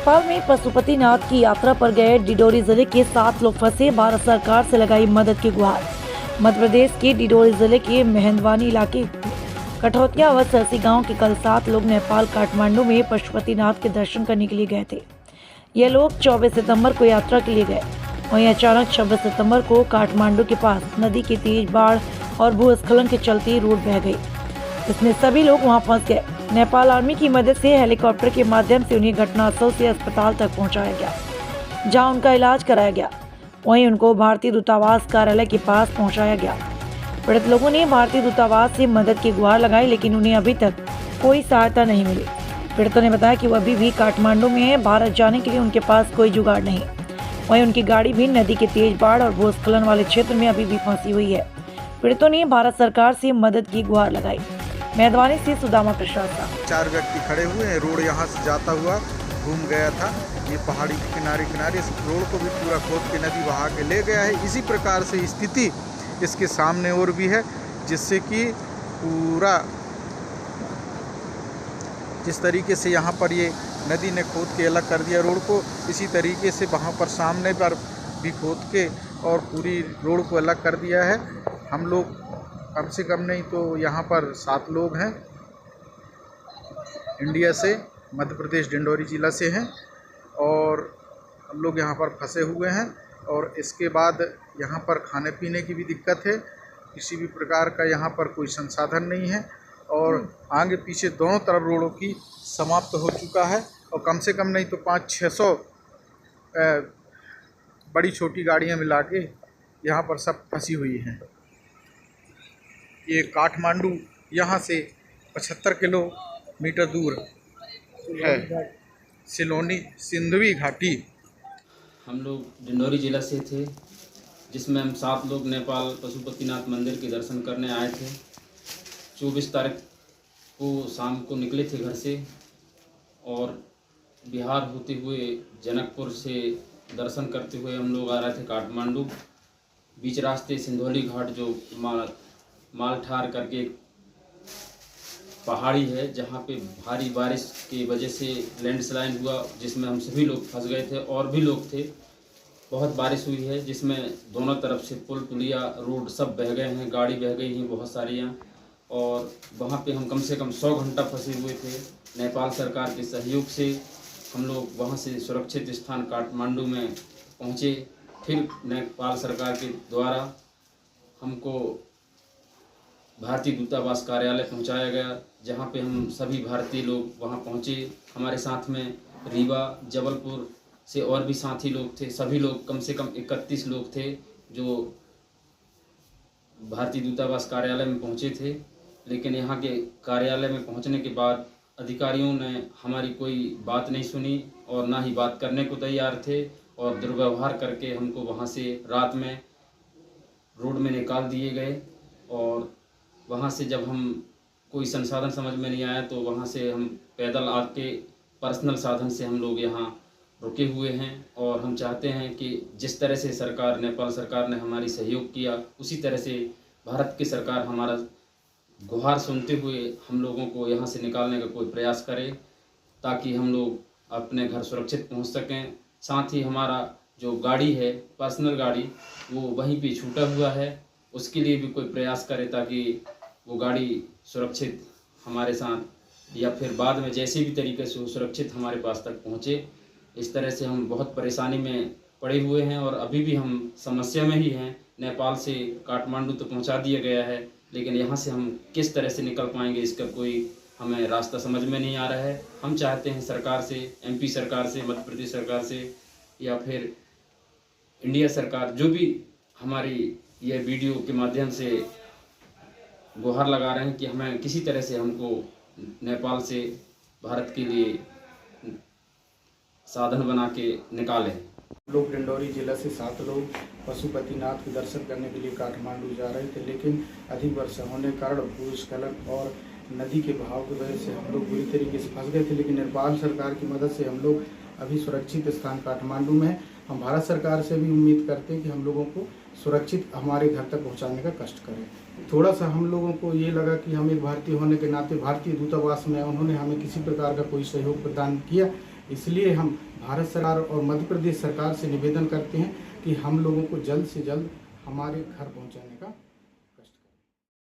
नेपाल में पशुपतिनाथ की यात्रा पर गए डिडोरी जिले के 7 लोग फंसे। भारत सरकार से लगाई मदद की गुहार। मध्य प्रदेश के डिडोरी जिले के मेहंदवानी इलाके कठौतिया व सरसी गांव के कल 7 लोग नेपाल काठमांडू में पशुपतिनाथ के दर्शन करने के लिए गए थे। ये लोग 24 सितंबर को यात्रा के लिए गए। वहीं अचानक 26 सितंबर को काठमांडू के पास नदी की तेज बाढ़ और भूस्खलन के चलते रोड बह गई, इसमें सभी लोग वहां फंस गए। नेपाल आर्मी की मदद से हेलीकॉप्टर के माध्यम से उन्हें घटनास्थल से अस्पताल तक पहुंचाया गया, जहां उनका इलाज कराया गया। वहीं उनको भारतीय दूतावास कार्यालय के पास पहुंचाया गया। पीड़ित लोगों ने भारतीय दूतावास से मदद की गुहार लगाई, लेकिन उन्हें अभी तक कोई सहायता नहीं मिली। पीड़ितों ने बताया कि वो अभी भी काठमांडू में है। भारत जाने के लिए उनके पास कोई जुगाड़ नहीं। वहीं उनकी गाड़ी भी नदी के तेज बाढ़ और भूस्खलन वाले क्षेत्र में अभी भी फंसी हुई है। पीड़ितों ने भारत सरकार से मदद की गुहार लगाई। मेहंदवानी से सुदामा प्रसाद। 4 व्यक्ति खड़े हुए हैं। रोड यहाँ से जाता हुआ घूम गया था। ये पहाड़ी के किनारे इस रोड को भी पूरा खोद के नदी बहा के ले गया है। इसी प्रकार से स्थिति इसके सामने और भी है, जिससे कि पूरा जिस तरीके से यहाँ पर ये नदी ने खोद के अलग कर दिया रोड को, इसी तरीके से वहाँ पर सामने पर भी खोद के और पूरी रोड को अलग कर दिया है। हम लोग कम से कम नहीं तो यहाँ पर 7 लोग हैं, इंडिया से, मध्य प्रदेश डिंडोरी जिला से हैं, और हम लोग यहाँ पर फंसे हुए हैं। और इसके बाद यहाँ पर खाने पीने की भी दिक्कत है। किसी भी प्रकार का यहाँ पर कोई संसाधन नहीं है, और आगे पीछे दोनों तरफ रोडों की समाप्त हो चुका है। और कम से कम नहीं तो 500-600 बड़ी छोटी गाड़ियाँ मिला के यहाँ पर सब फंसी हुई हैं। ये काठमांडू यहाँ से 75 किलोमीटर दूर है, सिलोनी सिंधवी घाटी। हम लोग डिंडोरी जिला से थे, जिसमें हम 7 लोग नेपाल पशुपतिनाथ मंदिर के दर्शन करने आए थे। 24 तारीख को शाम को निकले थे घर से, और बिहार होते हुए जनकपुर से दर्शन करते हुए हम लोग आ रहे थे काठमांडू। बीच रास्ते सिंधौली घाट जो मालठार करके एक पहाड़ी है, जहाँ पे भारी बारिश की वजह से लैंडस्लाइड हुआ, जिसमें हम सभी लोग फंस गए थे और भी लोग थे। बहुत बारिश हुई है, जिसमें दोनों तरफ से पुल पुलिया रोड सब बह गए हैं, गाड़ी बह गई हैं बहुत सारियाँ। और वहाँ पे हम कम से कम 100 घंटा फंसे हुए थे। नेपाल सरकार के सहयोग से हम लोग वहाँ से सुरक्षित स्थान काठमांडू में पहुँचे। फिर नेपाल सरकार के द्वारा हमको भारतीय दूतावास कार्यालय पहुँचाया गया, जहाँ पे हम सभी भारतीय लोग वहाँ पहुँचे। हमारे साथ में रीवा, जबलपुर से और भी साथी लोग थे। सभी लोग कम से कम 31 लोग थे जो भारतीय दूतावास कार्यालय में पहुँचे थे। लेकिन यहाँ के कार्यालय में पहुँचने के बाद अधिकारियों ने हमारी कोई बात नहीं सुनी, और ना ही बात करने को तैयार थे, और दुर्व्यवहार करके हमको वहाँ से रात में रोड में निकाल दिए गए। और वहाँ से जब हम कोई संसाधन समझ में नहीं आया, तो वहाँ से हम पैदल आके पर्सनल साधन से हम लोग यहाँ रुके हुए हैं। और हम चाहते हैं कि जिस तरह से सरकार, नेपाल सरकार ने हमारी सहयोग किया, उसी तरह से भारत की सरकार हमारा गुहार सुनते हुए हम लोगों को यहाँ से निकालने का कोई प्रयास करे, ताकि हम लोग अपने घर सुरक्षित पहुँच सकें। साथ ही हमारा जो गाड़ी है, पर्सनल गाड़ी, वो वहीं पे छूटा हुआ है, उसके लिए भी कोई प्रयास करे, ताकि वो गाड़ी सुरक्षित हमारे साथ, या फिर बाद में जैसे भी तरीके से वो सुरक्षित हमारे पास तक पहुँचे। इस तरह से हम बहुत परेशानी में पड़े हुए हैं, और अभी भी हम समस्या में ही हैं। नेपाल से काठमांडू तो पहुँचा दिया गया है, लेकिन यहाँ से हम किस तरह से निकल पाएंगे, इसका कोई हमें रास्ता समझ में नहीं आ रहा है। हम चाहते हैं सरकार से, MP सरकार से, मध्य प्रदेश सरकार से, या फिर इंडिया सरकार, जो भी हमारी यह वीडियो के माध्यम से गुहार लगा रहे हैं कि हमें किसी तरह से हमको नेपाल से भारत के लिए साधन बना के निकालें। लोग डिंडोरी जिला से 7 लोग पशुपतिनाथ के दर्शन करने के लिए काठमांडू जा रहे थे, लेकिन अधिक वर्षा होने के कारण भूस्खलन और नदी के बहाव की वजह से हम लोग बुरी तरीके से फंस गए थे। लेकिन नेपाल सरकार की मदद से हम लोग अभी सुरक्षित स्थान काठमांडू में हैं। हम भारत सरकार से भी उम्मीद करते हैं कि हम लोगों को सुरक्षित हमारे घर तक पहुंचाने का कष्ट करें। थोड़ा सा हम लोगों को ये लगा कि हम एक भारतीय होने के नाते भारतीय दूतावास में उन्होंने हमें किसी प्रकार का कोई सहयोग प्रदान किया, इसलिए हम भारत सरकार और मध्य प्रदेश सरकार से निवेदन करते हैं कि हम लोगों को जल्द से जल्द हमारे घर पहुंचाने का